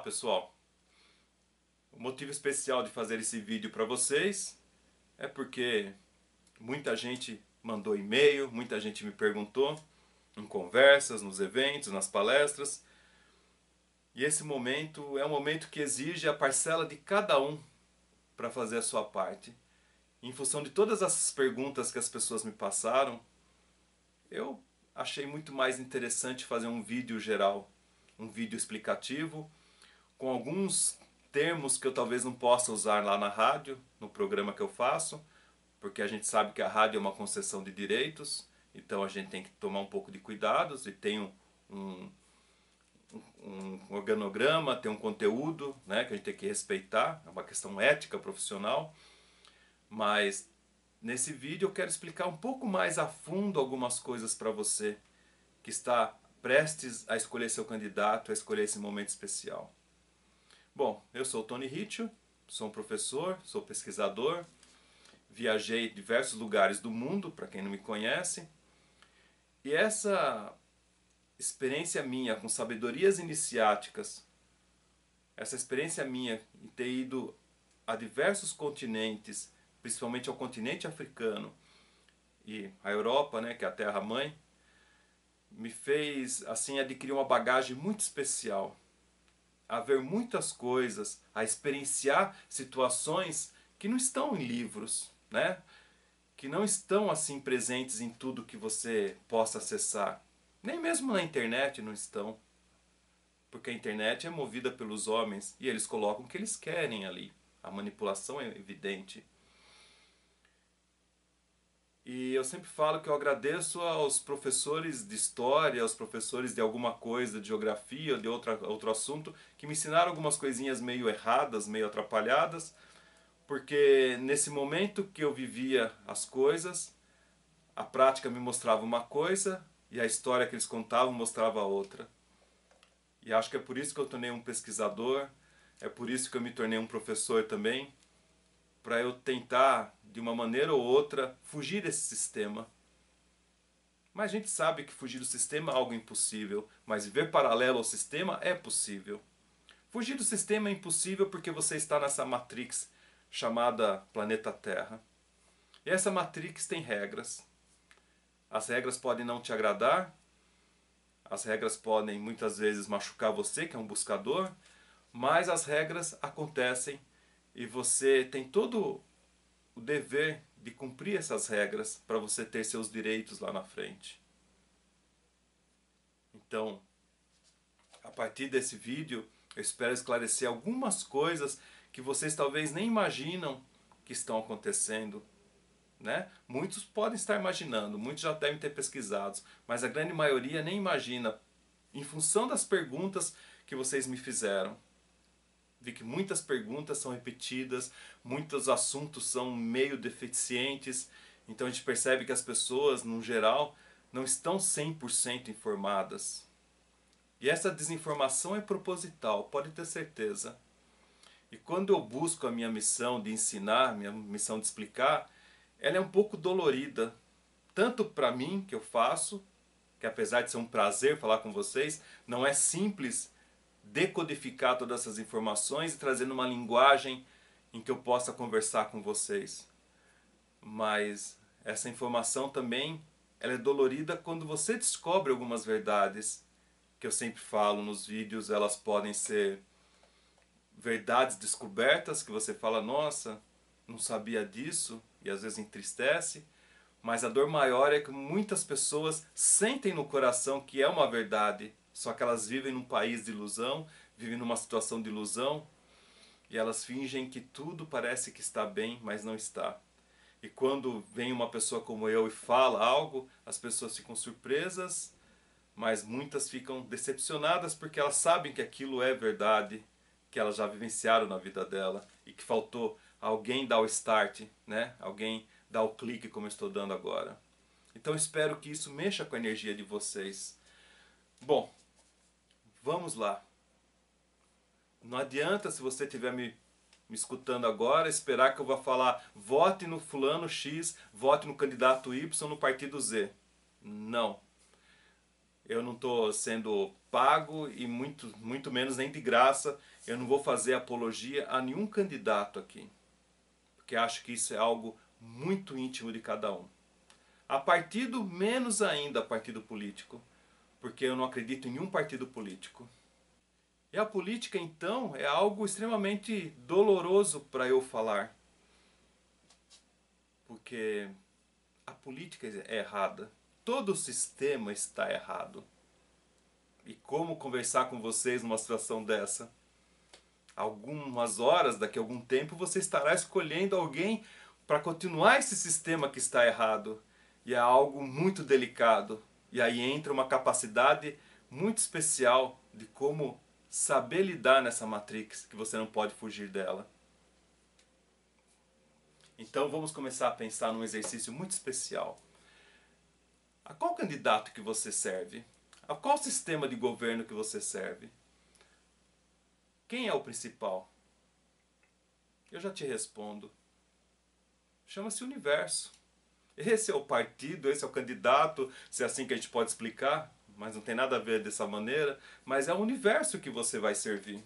pessoal, o motivo especial de fazer esse vídeo para vocês é porque muita gente mandou e-mail, muita gente me perguntou em conversas, nos eventos, nas palestras, e esse momento é um momento que exige a parcela de cada um para fazer a sua parte. Em função de todas essas perguntas que as pessoas me passaram, eu achei muito mais interessante fazer um vídeo geral, um vídeo explicativo, com alguns termos que eu talvez não possa usar lá na rádio, no programa que eu faço, porque a gente sabe que a rádio é uma concessão de direitos, então a gente tem que tomar um pouco de cuidados e tem um organograma, tem um conteúdo, né, que a gente tem que respeitar, é uma questão ética profissional, mas nesse vídeo eu quero explicar um pouco mais a fundo algumas coisas para você que está prestes a escolher seu candidato, a escolher esse momento especial. Bom, eu sou o Tony Ritchio, sou um professor, sou pesquisador, viajei em diversos lugares do mundo, para quem não me conhece, e essa experiência minha com sabedorias iniciáticas, essa experiência minha em ter ido a diversos continentes, principalmente ao continente africano e à Europa, né, que é a terra-mãe, me fez assim adquirir uma bagagem muito especial, a ver muitas coisas, a experienciar situações que não estão em livros, né? Que não estão assim presentes em tudo que você possa acessar. Nem mesmo na internet não estão. Porque a internet é movida pelos homens e eles colocam o que eles querem ali. A manipulação é evidente. E eu sempre falo que eu agradeço aos professores de história, aos professores de alguma coisa, de geografia, de outro assunto, que me ensinaram algumas coisinhas meio erradas, meio atrapalhadas, porque nesse momento que eu vivia as coisas, a prática me mostrava uma coisa e a história que eles contavam mostrava outra. E acho que é por isso que eu tornei um pesquisador, é por isso que eu me tornei um professor também, para eu tentar, de uma maneira ou outra, fugir desse sistema. Mas a gente sabe que fugir do sistema é algo impossível, mas viver paralelo ao sistema é possível. Fugir do sistema é impossível porque você está nessa matrix chamada planeta Terra. E essa matrix tem regras. As regras podem não te agradar, as regras podem muitas vezes machucar você, que é um buscador, mas as regras acontecem e você tem todo o dever de cumprir essas regras para você ter seus direitos lá na frente. Então, a partir desse vídeo, eu espero esclarecer algumas coisas que vocês talvez nem imaginam que estão acontecendo, né? Muitos podem estar imaginando, muitos já devem ter pesquisado, mas a grande maioria nem imagina, em função das perguntas que vocês me fizeram. Vi que muitas perguntas são repetidas, muitos assuntos são meio deficientes, então a gente percebe que as pessoas, no geral, não estão 100% informadas. E essa desinformação é proposital, pode ter certeza. E quando eu busco a minha missão de ensinar, minha missão de explicar, ela é um pouco dolorida. Tanto para mim, que eu faço, que apesar de ser um prazer falar com vocês, não é simples decodificar todas essas informações e trazer numa linguagem em que eu possa conversar com vocês. Mas essa informação também ela é dolorida quando você descobre algumas verdades que eu sempre falo nos vídeos. Elas podem ser verdades descobertas que você fala, nossa, não sabia disso, e às vezes entristece. Mas a dor maior é que muitas pessoas sentem no coração que é uma verdade, só que elas vivem num país de ilusão, vivem numa situação de ilusão, e elas fingem que tudo parece que está bem, mas não está. E quando vem uma pessoa como eu e fala algo, as pessoas ficam surpresas, mas muitas ficam decepcionadas porque elas sabem que aquilo é verdade, que elas já vivenciaram na vida dela, e que faltou alguém dar o start, né? Alguém dar o clique como eu estou dando agora. Então espero que isso mexa com a energia de vocês. Bom, vamos lá. Não adianta, se você estiver me escutando agora, esperar que eu vá falar vote no fulano X, vote no candidato Y no partido Z. Não. Eu não estou sendo pago e muito menos nem de graça Eu não vou fazer apologia a nenhum candidato aqui, porque acho que isso é algo muito íntimo de cada um. A partido, menos ainda a partido político, porque eu não acredito em nenhum partido político. E a política, então, é algo extremamente doloroso para eu falar, porque a política é errada. Todo o sistema está errado. E como conversar com vocês numa situação dessa? Algumas horas, daqui a algum tempo, você estará escolhendo alguém para continuar esse sistema que está errado. E é algo muito delicado. E aí entra uma capacidade muito especial de como saber lidar nessa matrix, que você não pode fugir dela. Então vamos começar a pensar num exercício muito especial. A qual candidato que você serve? A qual sistema de governo que você serve? Quem é o principal? Eu já te respondo. Chama-se universo. Esse é o partido, esse é o candidato, se é assim que a gente pode explicar, mas não tem nada a ver dessa maneira, mas é o universo que você vai servir.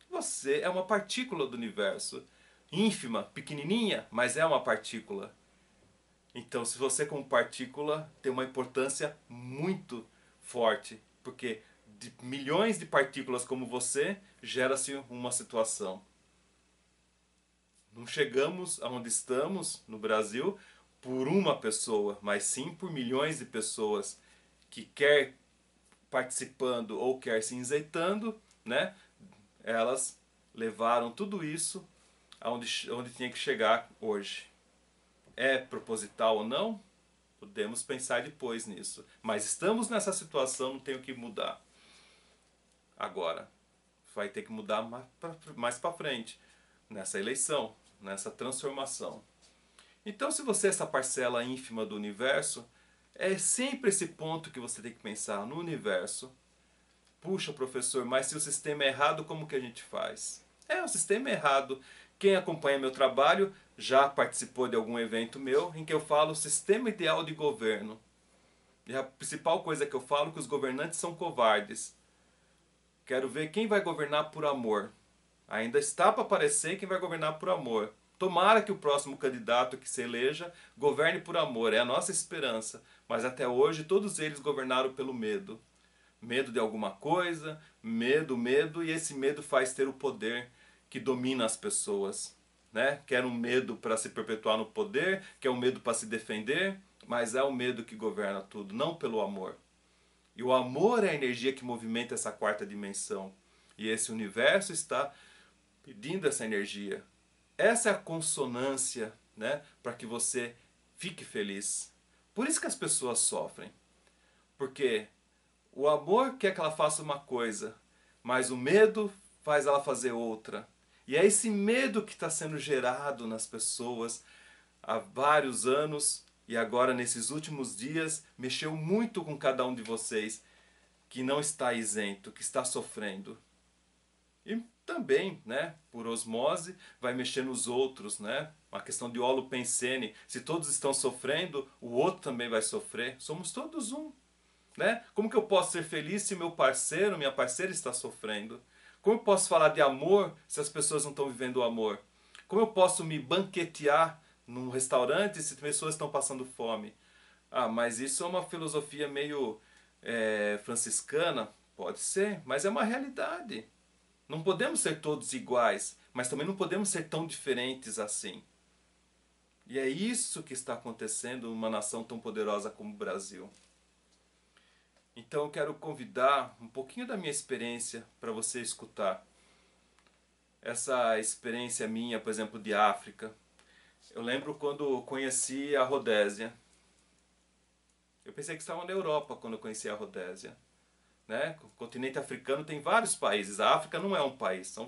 Você é uma partícula do universo. Ínfima, pequenininha, mas é uma partícula. Então, se você como partícula tem uma importância muito forte, porque de milhões de partículas como você, gera-se uma situação. Não chegamos aonde estamos no Brasil por uma pessoa, mas sim por milhões de pessoas que quer participando ou quer se enzeitando, né? Elas levaram tudo isso onde tinha que chegar hoje. É proposital ou não? Podemos pensar depois nisso. Mas estamos nessa situação, não tem o que mudar. Agora, vai ter que mudar mais para frente, nessa eleição, nessa transformação. Então, se você é essa parcela ínfima do universo, é sempre esse ponto que você tem que pensar no universo. Puxa, professor, mas se o sistema é errado, como que a gente faz? O sistema é errado. Quem acompanha meu trabalho já participou de algum evento meu em que eu falo o sistema ideal de governo. E a principal coisa que eu falo é que os governantes são covardes. Quero ver quem vai governar por amor. Ainda está para aparecer quem vai governar por amor. Tomara que o próximo candidato que se eleja governe por amor, é a nossa esperança. Mas até hoje todos eles governaram pelo medo. Medo de alguma coisa, medo, medo, e esse medo faz ter o poder que domina as pessoas. Né? Quer um medo para se perpetuar no poder, quer um medo para se defender, mas é o medo que governa tudo, não pelo amor. E o amor é a energia que movimenta essa quarta dimensão. E esse universo está pedindo essa energia. Essa é a consonância, né, para que você fique feliz. Por isso que as pessoas sofrem. Porque o amor quer que ela faça uma coisa, mas o medo faz ela fazer outra. E é esse medo que está sendo gerado nas pessoas há vários anos e agora nesses últimos dias mexeu muito com cada um de vocês que não está isento, que está sofrendo. E também, né, por osmose, vai mexer nos outros, né? Uma questão de holopensene. Se todos estão sofrendo, o outro também vai sofrer. Somos todos um, né? Como que eu posso ser feliz se meu parceiro, minha parceira está sofrendo? Como eu posso falar de amor se as pessoas não estão vivendo o amor? Como eu posso me banquetear num restaurante se as pessoas estão passando fome? Ah, mas isso é uma filosofia meio franciscana? Pode ser, mas é uma realidade. Não podemos ser todos iguais, mas também não podemos ser tão diferentes assim. E é isso que está acontecendo numa nação tão poderosa como o Brasil. Então eu quero convidar um pouquinho da minha experiência para você escutar. Essa experiência minha, por exemplo, de África. Eu lembro quando conheci a Rodésia. Eu pensei que estava na Europa quando eu conheci a Rodésia. Né? O continente africano tem vários países. A África não é um país, são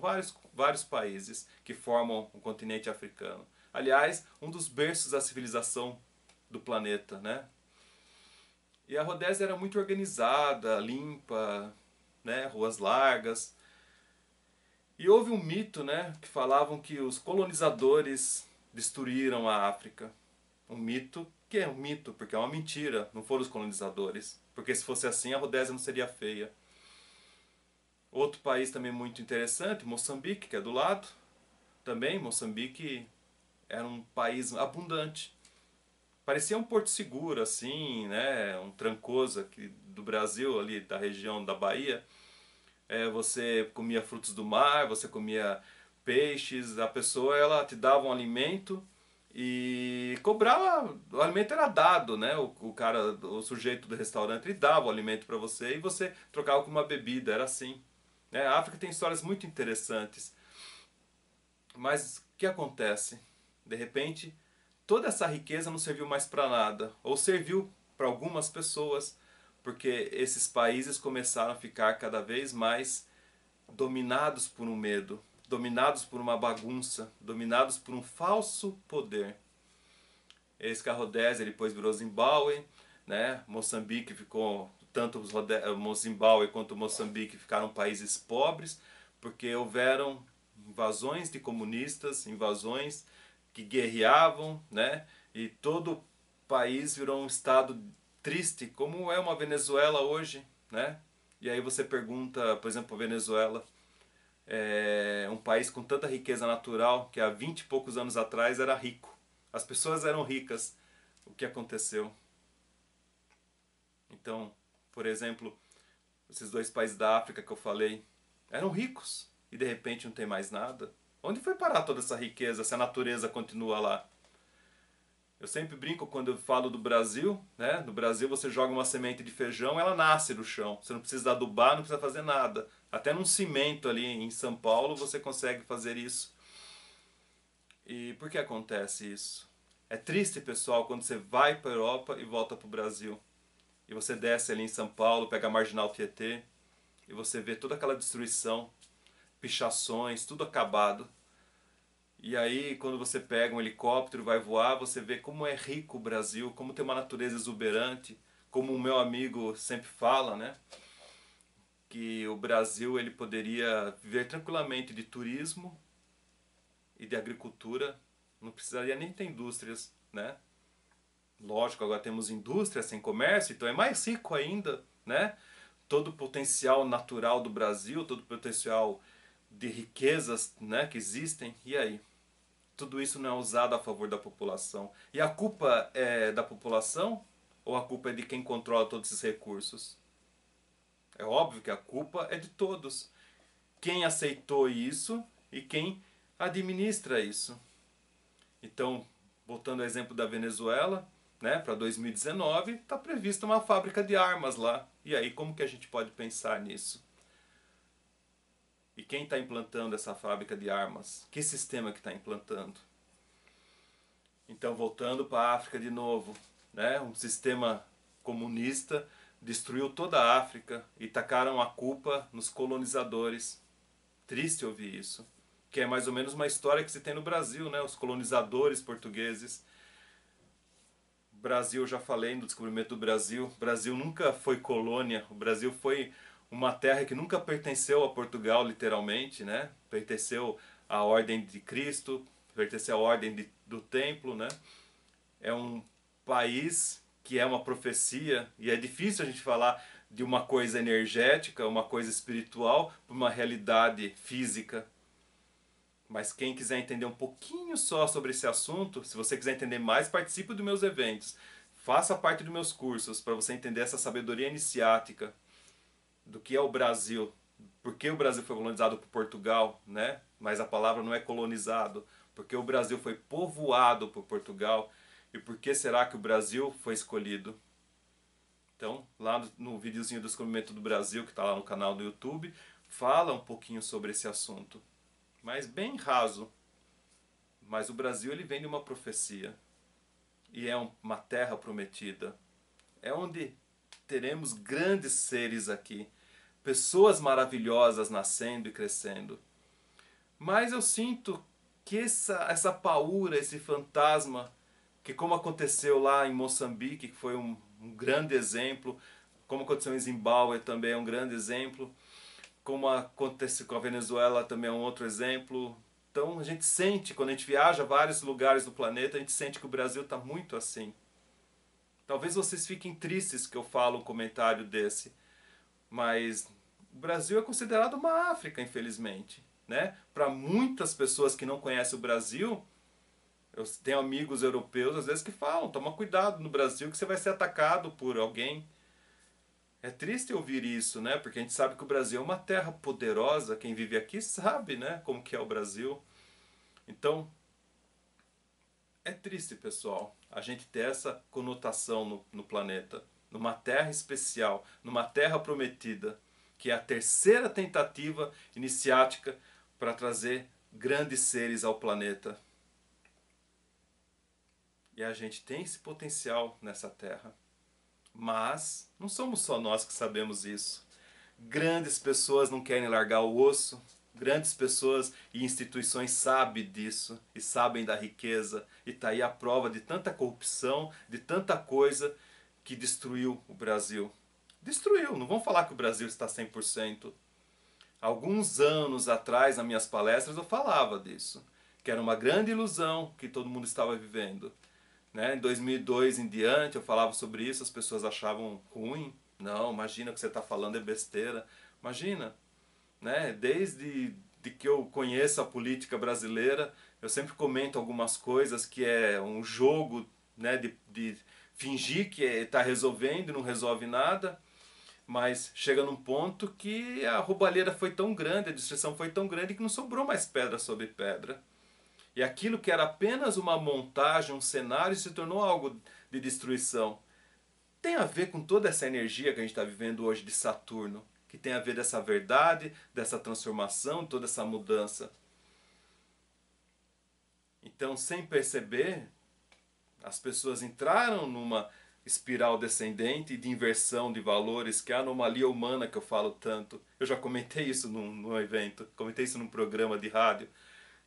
vários países que formam o continente africano. Aliás, um dos berços da civilização do planeta. Né? E a Rodésia era muito organizada, limpa, né? Ruas largas. E houve um mito, né, que falavam que os colonizadores destruíram a África. Um mito que é um mito, porque é uma mentira, não foram os colonizadores. Porque se fosse assim, a Rodésia não seria feia. Outro país também muito interessante, Moçambique, que é do lado. Também, Moçambique era um país abundante. Parecia um porto seguro, assim, né? Um Trancoso aqui do Brasil, ali da região da Bahia. Você comia frutos do mar, você comia peixes, a pessoa ela te dava um alimento e cobrava, o alimento era dado, né? O cara, o sujeito do restaurante, ele dava o alimento para você e você trocava com uma bebida, era assim. Né? A África tem histórias muito interessantes, mas o que acontece? De repente, toda essa riqueza não serviu mais para nada, ou serviu para algumas pessoas, porque esses países começaram a ficar cada vez mais dominados por um medo, dominados por uma bagunça, dominados por um falso poder. Esse Rhodesia depois virou Zimbábue, né? Moçambique ficou, tanto Zimbábue quanto Moçambique ficaram países pobres, porque houveram invasões de comunistas, invasões que guerreavam, né? E todo o país virou um estado triste, como é uma Venezuela hoje, né? E aí você pergunta, por exemplo, Venezuela, é um país com tanta riqueza natural que há 20 e poucos anos atrás era rico. As pessoas eram ricas. O que aconteceu? Então, por exemplo, esses dois países da África que eu falei eram ricos e de repente não tem mais nada. Onde foi parar toda essa riqueza se a natureza continua lá? Eu sempre brinco quando eu falo do Brasil, né? No Brasil você joga uma semente de feijão, ela nasce do chão. Você não precisa adubar, não precisa fazer nada. Até num cimento ali em São Paulo você consegue fazer isso. E por que acontece isso? É triste, pessoal, quando você vai para a Europa e volta para o Brasil. E você desce ali em São Paulo, pega a Marginal Tietê, e você vê toda aquela destruição, pichações, tudo acabado. E aí, quando você pega um helicóptero e vai voar, você vê como é rico o Brasil, como tem uma natureza exuberante, como o meu amigo sempre fala, né? Que o Brasil ele poderia viver tranquilamente de turismo e de agricultura, não precisaria nem ter indústrias, né? Lógico, agora temos indústria sem comércio, então é mais rico ainda, né? Todo o potencial natural do Brasil, todo o potencial de riquezas, né, que existem, e aí? Tudo isso não é usado a favor da população. E a culpa é da população ou a culpa é de quem controla todos esses recursos? É óbvio que a culpa é de todos. Quem aceitou isso e quem administra isso. Então, voltando ao exemplo da Venezuela, né, para 2019, está prevista uma fábrica de armas lá. E aí, como que a gente pode pensar nisso? E quem está implantando essa fábrica de armas? Que sistema que está implantando? Então, voltando para a África de novo, né, um sistema comunista destruiu toda a África e tacaram a culpa nos colonizadores. Triste ouvir isso. Que é mais ou menos uma história que se tem no Brasil, né? Os colonizadores portugueses. Brasil, eu já falei no descobrimento do Brasil. O Brasil nunca foi colônia. O Brasil foi uma terra que nunca pertenceu a Portugal, literalmente, né? Pertenceu à Ordem de Cristo, pertenceu à Ordem do Templo, né? É um país que é uma profecia e é difícil a gente falar de uma coisa energética, uma coisa espiritual, para uma realidade física. Mas quem quiser entender um pouquinho só sobre esse assunto, se você quiser entender mais, participe dos meus eventos. Faça parte dos meus cursos para você entender essa sabedoria iniciática do que é o Brasil. Por que o Brasil foi colonizado por Portugal, né? Mas a palavra não é colonizado. Porque o Brasil foi povoado por Portugal. E por que será que o Brasil foi escolhido? Então, lá no videozinho do Descobrimento do Brasil, que está lá no canal do YouTube, fala um pouquinho sobre esse assunto. Mas bem raso. Mas o Brasil ele vem de uma profecia. E é uma terra prometida. É onde teremos grandes seres aqui. Pessoas maravilhosas nascendo e crescendo. Mas eu sinto que essa paura, esse fantasma, que como aconteceu lá em Moçambique, que foi um grande exemplo, como aconteceu em Zimbábue também é um grande exemplo, como acontece com a Venezuela também é um outro exemplo. Então a gente sente, quando a gente viaja a vários lugares do planeta, a gente sente que o Brasil está muito assim. Talvez vocês fiquem tristes que eu falo um comentário desse, mas O Brasil é considerado uma África, infelizmente, né? Para muitas pessoas que não conhecem o Brasil, eu tenho amigos europeus às vezes que falam, toma cuidado no Brasil que você vai ser atacado por alguém. É triste ouvir isso, né? Porque a gente sabe que o Brasil é uma terra poderosa, quem vive aqui sabe, né, como que é o Brasil. Então, é triste, pessoal, a gente ter essa conotação no planeta, numa terra especial, numa terra prometida, que é a terceira tentativa iniciática para trazer grandes seres ao planeta. E a gente tem esse potencial nessa terra. Mas não somos só nós que sabemos isso. Grandes pessoas não querem largar o osso. Grandes pessoas e instituições sabem disso e sabem da riqueza. E está aí a prova de tanta corrupção, de tanta coisa que destruiu o Brasil. Destruiu, não vamos falar que o Brasil está 100%. Alguns anos atrás, nas minhas palestras, eu falava disso. Que era uma grande ilusão que todo mundo estava vivendo. Né? Em 2002 em diante eu falava sobre isso, as pessoas achavam ruim. Não, imagina o que você está falando é besteira. Imagina, né? Desde que eu conheço a política brasileira, eu sempre comento algumas coisas que é um jogo, né, de fingir que está resolvendo e não resolve nada, mas chega num ponto que a roubalheira foi tão grande, a destruição foi tão grande que não sobrou mais pedra sobre pedra. E aquilo que era apenas uma montagem, um cenário, se tornou algo de destruição. Tem a ver com toda essa energia que a gente está vivendo hoje de Saturno, que tem a ver dessa verdade, dessa transformação, toda essa mudança. Então, sem perceber, as pessoas entraram numa espiral descendente de inversão de valores, que é a anomalia humana que eu falo tanto. Eu já comentei isso num evento, comentei isso num programa de rádio,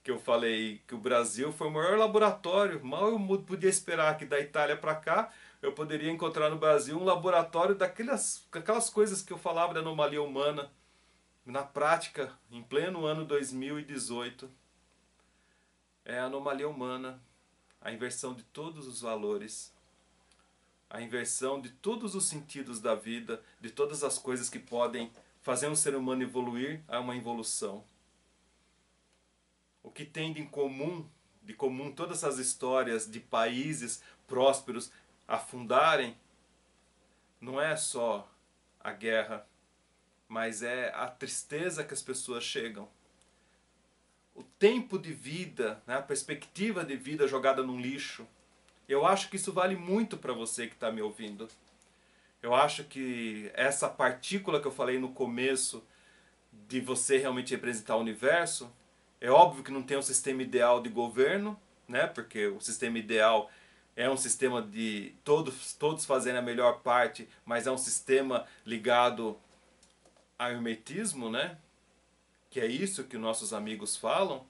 que eu falei que o Brasil foi o maior laboratório. Mal eu podia esperar que da Itália para cá eu poderia encontrar no Brasil um laboratório daquelas coisas que eu falava da anomalia humana. Na prática, em pleno ano 2018, é a anomalia humana, a inversão de todos os valores, a inversão de todos os sentidos da vida, de todas as coisas que podem fazer um ser humano evoluir a uma evolução. O que tem de comum todas essas histórias de países prósperos afundarem, não é só a guerra, mas é a tristeza que as pessoas chegam. O tempo de vida, né, a perspectiva de vida jogada no lixo. Eu acho que isso vale muito para você que está me ouvindo. Eu acho que essa partícula que eu falei no começo, de você realmente representar o universo, é óbvio que não tem um sistema ideal de governo, né? Porque o sistema ideal é um sistema de todos fazerem a melhor parte, mas é um sistema ligado ao hermetismo, né? Que é isso que nossos amigos falam.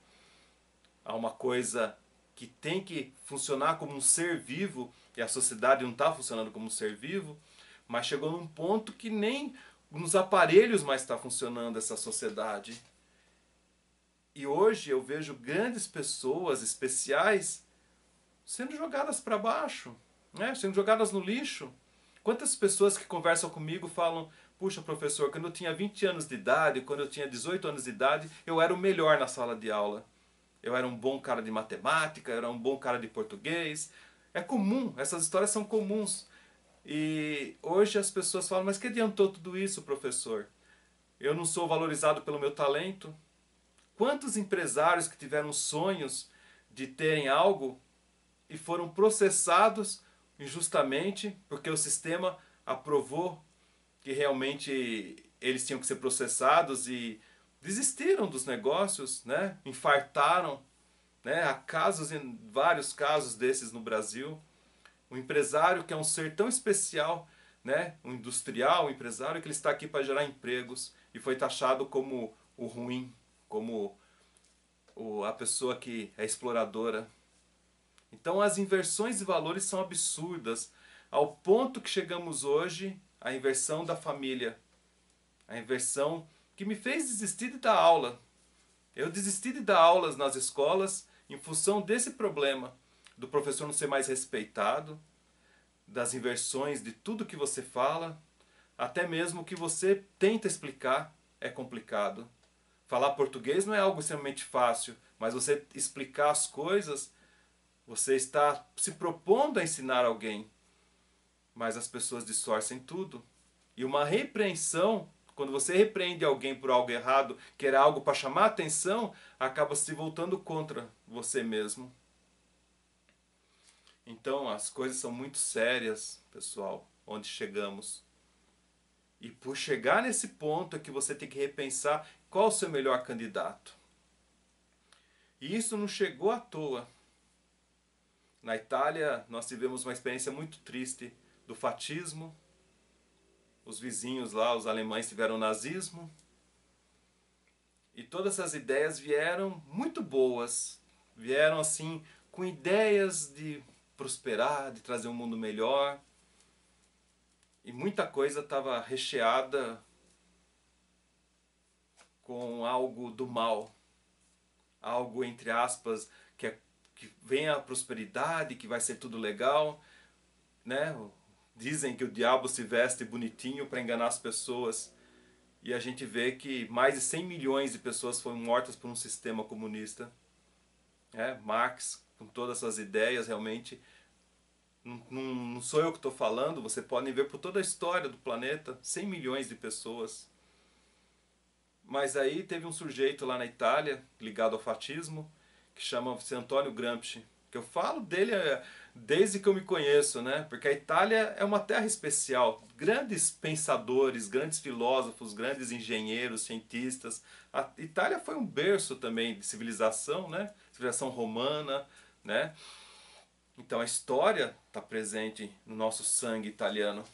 Há uma coisa que tem que funcionar como um ser vivo, e a sociedade não está funcionando como um ser vivo, mas chegou num ponto que nem nos aparelhos mais está funcionando essa sociedade. E hoje eu vejo grandes pessoas especiais sendo jogadas para baixo, né? Sendo jogadas no lixo. Quantas pessoas que conversam comigo falam: puxa, professor, quando eu tinha 20 anos de idade, quando eu tinha 18 anos de idade, eu era o melhor na sala de aula. Eu era um bom cara de matemática, eu era um bom cara de português. É comum, essas histórias são comuns. E hoje as pessoas falam: mas que adiantou tudo isso, professor? Eu não sou valorizado pelo meu talento? Quantos empresários que tiveram sonhos de terem algo e foram processados injustamente porque o sistema aprovou que realmente eles tinham que ser processados e desistiram dos negócios, né? Infartaram, né? Há casos, em vários casos desses no Brasil. Um empresário que é um ser tão especial, né? Um industrial, um empresário que ele está aqui para gerar empregos e foi taxado como o ruim, como a pessoa que é exploradora. Então as inversões de valores são absurdas, ao ponto que chegamos hoje à inversão da família. A inversão que me fez desistir de dar aula. Eu desisti de dar aulas nas escolas em função desse problema, do professor não ser mais respeitado, das inversões de tudo que você fala, até mesmo que você tenta explicar. é complicado. Falar português não é algo extremamente fácil, mas você explicar as coisas, você está se propondo a ensinar alguém, mas as pessoas distorcem tudo. E uma repreensão, quando você repreende alguém por algo errado, que era algo para chamar a atenção, acaba se voltando contra você mesmo. Então as coisas são muito sérias, pessoal, onde chegamos. E por chegar nesse ponto é que você tem que repensar qual o seu melhor candidato. E isso não chegou à toa. Na Itália nós tivemos uma experiência muito triste do fascismo. Os vizinhos lá, os alemães, tiveram o nazismo. E todas essas ideias vieram muito boas. Vieram assim com ideias de prosperar, de trazer um mundo melhor. E muita coisa estava recheada com algo do mal. Algo, entre aspas, que vem a prosperidade, que vai ser tudo legal, né? Dizem que o diabo se veste bonitinho para enganar as pessoas. E a gente vê que mais de 100 milhões de pessoas foram mortas por um sistema comunista. Marx, com todas essas ideias, realmente, não sou eu que estou falando, você pode ver por toda a história do planeta, 100 milhões de pessoas. Mas aí teve um sujeito lá na Itália, ligado ao fascismo, que chama-se Antônio Gramsci, que eu falo dele desde que eu me conheço, né? Porque a Itália é uma terra especial. Grandes pensadores, grandes filósofos, grandes engenheiros, cientistas. A Itália foi um berço também de civilização, né? Civilização romana, né? Então a história está presente no nosso sangue italiano.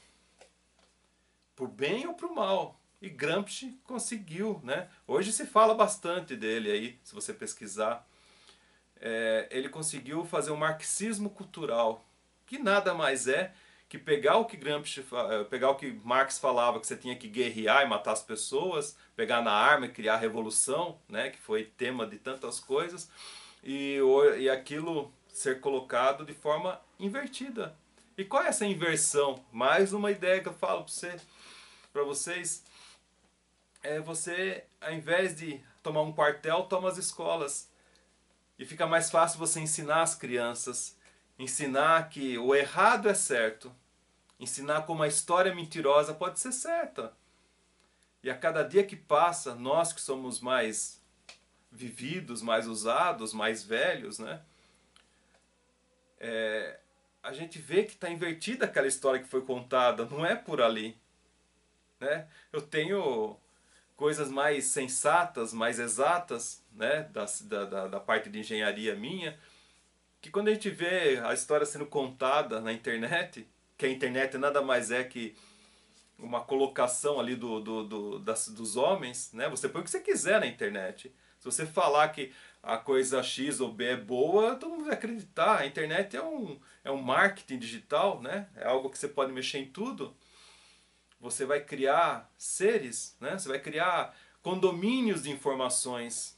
Por bem ou por mal. E Gramsci conseguiu, né? Hoje se fala bastante dele aí, se você pesquisar. Ele conseguiu fazer um marxismo cultural, que nada mais é que pegar o que pegar o que Marx falava, que você tinha que guerrear e matar as pessoas, pegar na arma e criar a revolução, né? Que foi tema de tantas coisas, e aquilo ser colocado de forma invertida. E qual é essa inversão? Mais uma ideia que eu falo para vocês. Você, ao invés de tomar um quartel, toma as escolas. E fica mais fácil você ensinar as crianças. Ensinar que o errado é certo. Ensinar como a história mentirosa pode ser certa. E a cada dia que passa, nós que somos mais vividos, mais usados, mais velhos, né? A gente vê que está invertida aquela história que foi contada. Não é por ali. Né? Eu tenho coisas mais sensatas, mais exatas, né, da parte de engenharia minha, que quando a gente vê a história sendo contada na internet, que a internet nada mais é que uma colocação ali dos homens, né? Você põe o que você quiser na internet. Se você falar que a coisa X ou B é boa, todo mundo vai acreditar. A internet é um marketing digital, né? É algo que você pode mexer em tudo. Você vai criar seres, né? Você vai criar condomínios de informações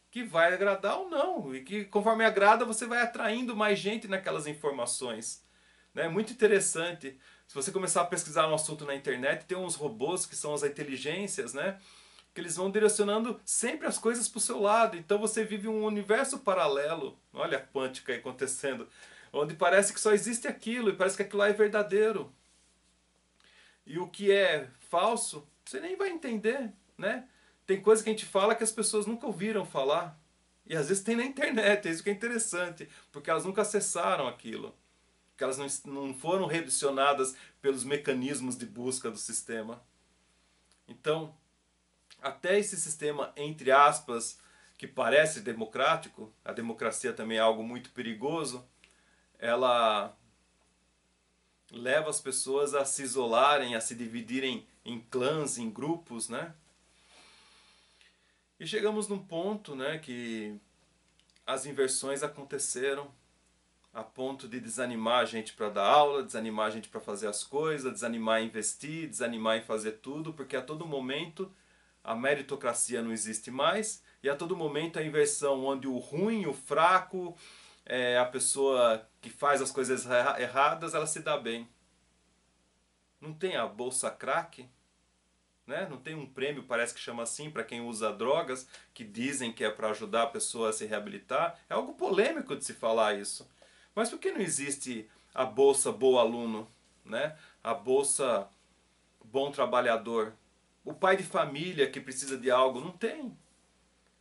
que vai agradar ou não. E que conforme agrada você vai atraindo mais gente naquelas informações. É muito interessante. Se você começar a pesquisar um assunto na internet, tem uns robôs que são as inteligências, né? Que eles vão direcionando sempre as coisas para o seu lado. Então você vive um universo paralelo. Olha a quântica aí acontecendo. Onde parece que só existe aquilo e parece que aquilo lá é verdadeiro. E o que é falso, você nem vai entender, né? Tem coisa que a gente fala que as pessoas nunca ouviram falar. E às vezes tem na internet, é isso que é interessante, porque elas nunca acessaram aquilo. Porque elas não foram redirecionadas pelos mecanismos de busca do sistema. Então, até esse sistema, entre aspas, que parece democrático, a democracia também é algo muito perigoso, ela leva as pessoas a se isolarem, a se dividirem em clãs, em grupos, né? E chegamos num ponto, né, que as inversões aconteceram a ponto de desanimar a gente para dar aula, desanimar a gente para fazer as coisas, desanimar em investir, desanimar em fazer tudo, porque a todo momento a meritocracia não existe mais e a todo momento a inversão onde o ruim, o fraco, a pessoa que faz as coisas erradas, ela se dá bem. Não tem a bolsa crack? né? Não tem um prêmio, parece que chama assim, para quem usa drogas, que dizem que é para ajudar a pessoa a se reabilitar. É algo polêmico de se falar isso. Mas por que não existe a bolsa Boa Aluno, né? A bolsa Bom Trabalhador? O pai de família que precisa de algo, não tem.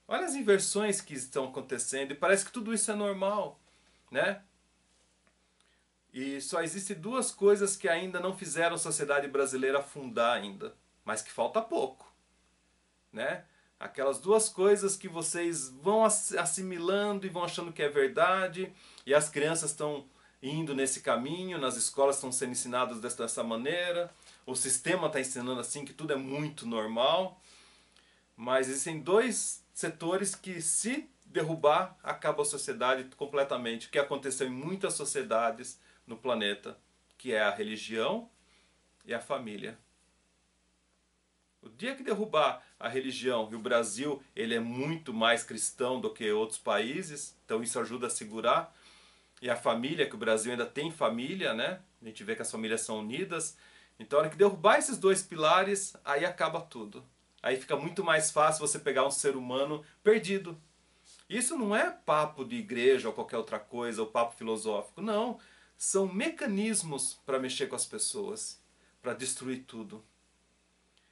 Olha as inversões que estão acontecendo e parece que tudo isso é normal, né? E só existem duas coisas que ainda não fizeram a sociedade brasileira afundar ainda, mas que falta pouco, né? Aquelas duas coisas que vocês vão assimilando e vão achando que é verdade, e as crianças estão indo nesse caminho, nas escolas estão sendo ensinadas dessa maneira, o sistema está ensinando assim que tudo é muito normal, mas existem dois setores que, se derrubar, acaba a sociedade completamente, o que aconteceu em muitas sociedades no planeta, que é a religião e a família. O dia que derrubar a religião, e o Brasil ele é muito mais cristão do que outros países, então isso ajuda a segurar, e a família, que o Brasil ainda tem família, né? A gente vê que as famílias são unidas. Então, a hora que derrubar esses dois pilares, aí acaba tudo. Aí fica muito mais fácil você pegar um ser humano perdido. Isso não é papo de igreja ou qualquer outra coisa, ou papo filosófico. Não. São mecanismos para mexer com as pessoas, para destruir tudo.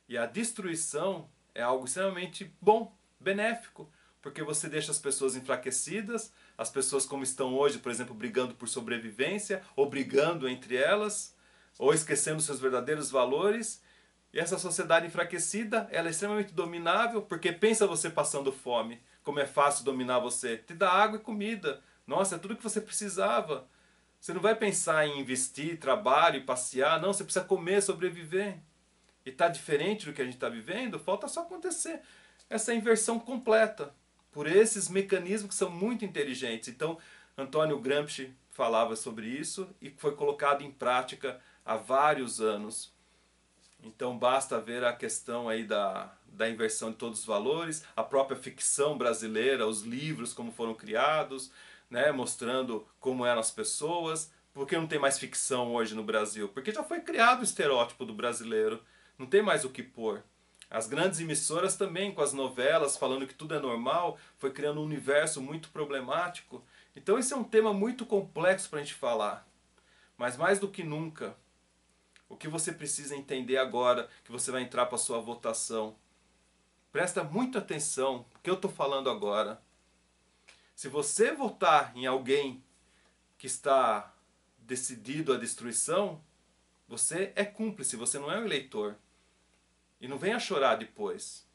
E a destruição é algo extremamente bom, benéfico, porque você deixa as pessoas enfraquecidas, as pessoas como estão hoje, por exemplo, brigando por sobrevivência, ou brigando entre elas, ou esquecendo seus verdadeiros valores. E essa sociedade enfraquecida, ela é extremamente dominável, porque pensa você passando fome, como é fácil dominar você. Te dá água e comida. Nossa, é tudo que você precisava. Você não vai pensar em investir, trabalho e passear, não, você precisa comer, sobreviver. E está diferente do que a gente está vivendo, falta só acontecer essa inversão completa por esses mecanismos que são muito inteligentes. Então, Antônio Gramsci falava sobre isso e foi colocado em prática há vários anos. Então basta ver a questão aí da inversão de todos os valores, a própria ficção brasileira, os livros como foram criados, né, mostrando como eram as pessoas. Por que não tem mais ficção hoje no Brasil? Porque já foi criado o estereótipo do brasileiro. Não tem mais o que pôr. As grandes emissoras também, com as novelas, falando que tudo é normal, foi criando um universo muito problemático. Então esse é um tema muito complexo para a gente falar. Mas mais do que nunca, o que você precisa entender agora, que você vai entrar para a sua votação. Presta muita atenção no que eu estou falando agora. Se você votar em alguém que está decidido à destruição, você é cúmplice, você não é um eleitor. E não venha chorar depois,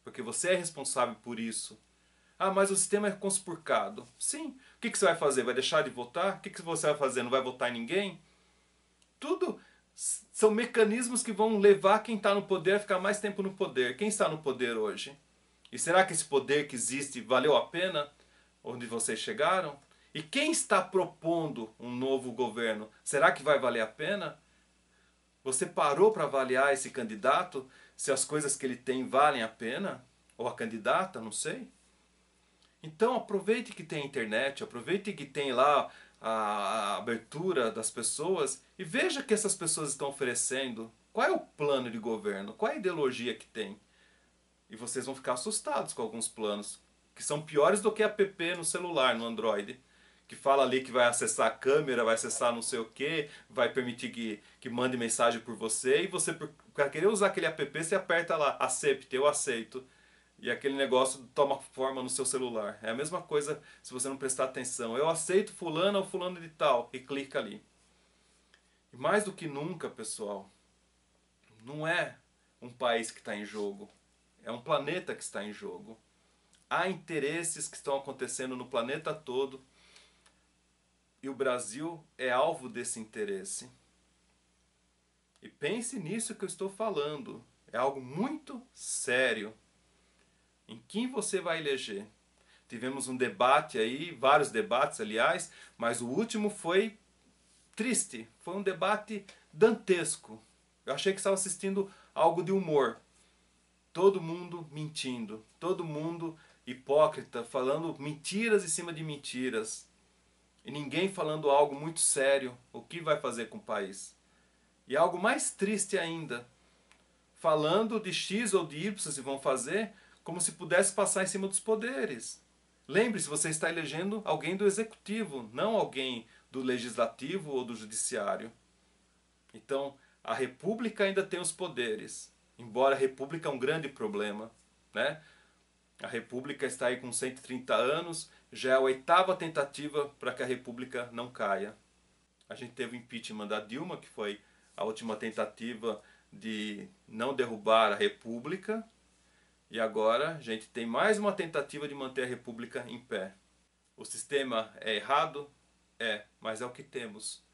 porque você é responsável por isso. Ah, mas o sistema é conspurcado. Sim. O que você vai fazer? Vai deixar de votar? O que você vai fazer? Não vai votar em ninguém? Tudo são mecanismos que vão levar quem está no poder a ficar mais tempo no poder. Quem está no poder hoje? E será que esse poder que existe valeu a pena onde vocês chegaram? E quem está propondo um novo governo? Será que vai valer a pena? Você parou para avaliar esse candidato? Se as coisas que ele tem valem a pena? Ou a candidata? Não sei. Então aproveite que tem internet, aproveite que tem lá a abertura das pessoas e veja o que essas pessoas estão oferecendo. Qual é o plano de governo? Qual é a ideologia que tem? E vocês vão ficar assustados com alguns planos, que são piores do que app no celular, no Android. Que fala ali que vai acessar a câmera, vai acessar não sei o que, vai permitir que mande mensagem por você, e você, para querer usar aquele app, você aperta lá, accept, eu aceito. E aquele negócio toma forma no seu celular. É a mesma coisa se você não prestar atenção. Eu aceito fulano ou fulano de tal, e clica ali. E mais do que nunca, pessoal, não é um país que está em jogo, é um planeta que está em jogo. Há interesses que estão acontecendo no planeta todo e o Brasil é alvo desse interesse. E pense nisso que eu estou falando. É algo muito sério. Em quem você vai eleger? Tivemos um debate aí, vários debates, aliás, mas o último foi triste. Foi um debate dantesco. Eu achei que estava assistindo algo de humor. Todo mundo mentindo, todo mundo hipócrita, falando mentiras em cima de mentiras. E ninguém falando algo muito sério, o que vai fazer com o país. E algo mais triste ainda, falando de X ou de Y se vão fazer, como se pudesse passar em cima dos poderes. Lembre-se, você está elegendo alguém do executivo, não alguém do legislativo ou do judiciário. Então, a república ainda tem os poderes, embora a república é um grande problema, né? A república está aí com 130 anos, já é a 8ª tentativa para que a república não caia. A gente teve o impeachment da Dilma, que foi a última tentativa de não derrubar a república, e agora a gente tem mais uma tentativa de manter a república em pé. O sistema é errado? É, mas é o que temos.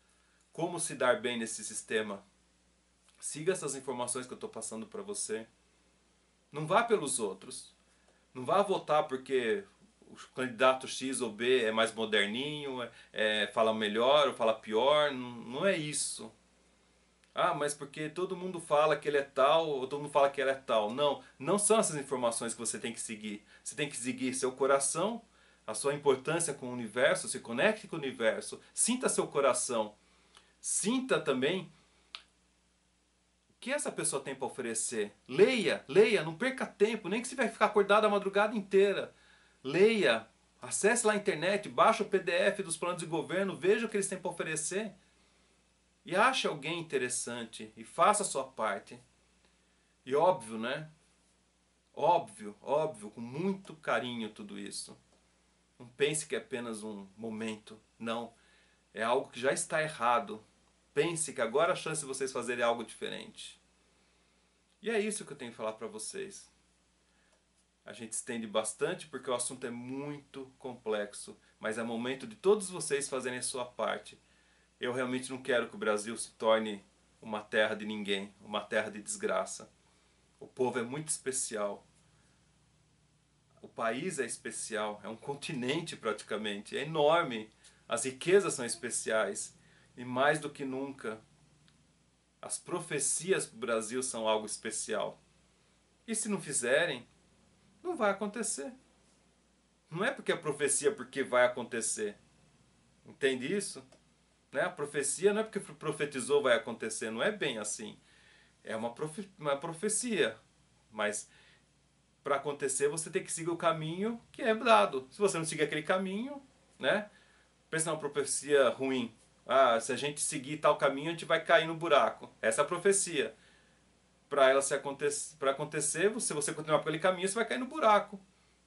Como se dar bem nesse sistema? Siga essas informações que eu estou passando para você. Não vá pelos outros. Não vá votar porque o candidato X ou B é mais moderninho, fala melhor ou fala pior. Não, não é isso. Ah, mas porque todo mundo fala que ele é tal ou todo mundo fala que ele é tal. Não, não são essas informações que você tem que seguir. Você tem que seguir seu coração, a sua importância com o universo, se conecte com o universo, sinta seu coração. Sinta também o que essa pessoa tem para oferecer. Leia, leia, não perca tempo, nem que você vai ficar acordado a madrugada inteira. Leia, acesse lá a internet, baixe o PDF dos planos de governo, veja o que eles têm para oferecer. E ache alguém interessante e faça a sua parte. E óbvio, né? Óbvio, óbvio, com muito carinho tudo isso. Não pense que é apenas um momento. Não. É algo que já está errado. Pense que agora é a chance de vocês fazerem algo diferente. E é isso que eu tenho que falar para vocês. A gente estende bastante porque o assunto é muito complexo. Mas é momento de todos vocês fazerem a sua parte. Eu realmente não quero que o Brasil se torne uma terra de ninguém, uma terra de desgraça. O povo é muito especial. O país é especial, é um continente praticamente, é enorme. As riquezas são especiais. E mais do que nunca, as profecias para o Brasil são algo especial. E se não fizerem, não vai acontecer. Não é porque a profecia porque vai acontecer. Entende isso? Né? A profecia não é porque profetizou vai acontecer, não é bem assim. É uma profecia, mas para acontecer você tem que seguir o caminho que é dado. Se você não seguir aquele caminho, né? Pensa numa profecia ruim. Ah, se a gente seguir tal caminho, a gente vai cair no buraco. Essa é a profecia. Para ela para acontecer, se você continuar por aquele caminho, você vai cair no buraco.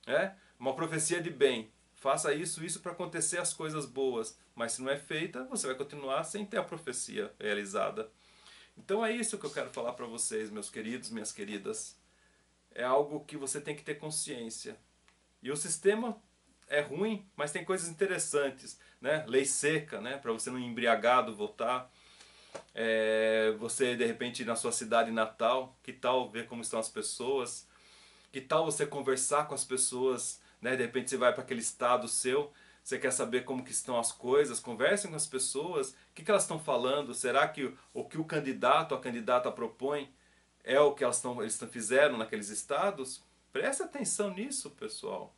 Né? Uma profecia de bem. Faça isso para acontecer as coisas boas. Mas se não é feita, você vai continuar sem ter a profecia realizada. Então é isso que eu quero falar para vocês, meus queridos, minhas queridas. É algo que você tem que ter consciência. E o sistema é ruim, mas tem coisas interessantes, né? Lei seca, né? Para você não embriagado votar. Você de repente ir na sua cidade natal, que tal ver como estão as pessoas? Que tal você conversar com as pessoas, né? De repente você vai para aquele estado seu, você quer saber como que estão as coisas, conversem com as pessoas, o que elas estão falando? Será que o que o candidato ou a candidata propõe é o que eles fizeram naqueles estados? Preste atenção nisso, pessoal.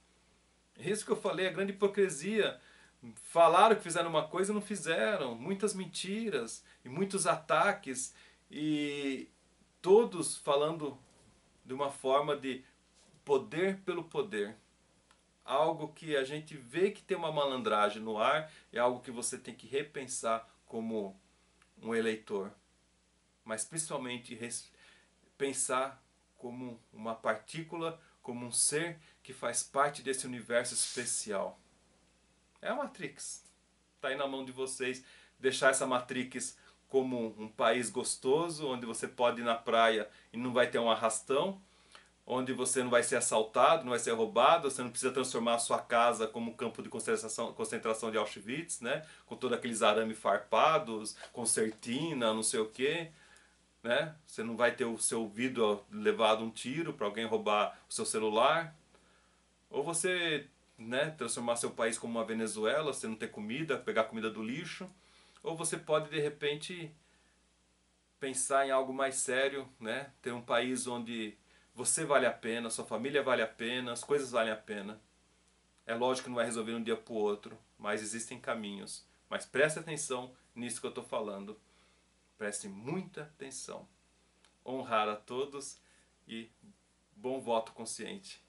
É isso que eu falei, a grande hipocrisia. Falaram que fizeram uma coisa e não fizeram. Muitas mentiras e muitos ataques. E todos falando de uma forma de poder pelo poder. Algo que a gente vê que tem uma malandragem no ar. É algo que você tem que repensar como um eleitor. Mas principalmente pensar como uma partícula, como um ser que faz parte desse universo especial. É a Matrix. Está aí na mão de vocês deixar essa Matrix como um país gostoso, onde você pode ir na praia e não vai ter um arrastão, onde você não vai ser assaltado, não vai ser roubado, você não precisa transformar a sua casa como um campo de concentração de Auschwitz, né? Com todos aqueles arames farpados, concertina, não sei o quê. Né? Você não vai ter o seu vidro levado um tiro para alguém roubar o seu celular. Ou você, né, transformar seu país como uma Venezuela, você não ter comida, pegar comida do lixo. Ou você pode de repente pensar em algo mais sério, né? Ter um país onde você vale a pena, sua família vale a pena, as coisas valem a pena. É lógico que não vai resolver de um dia para o outro, mas existem caminhos. Mas preste atenção nisso que eu estou falando. Preste muita atenção. honrar a todos e bom voto consciente.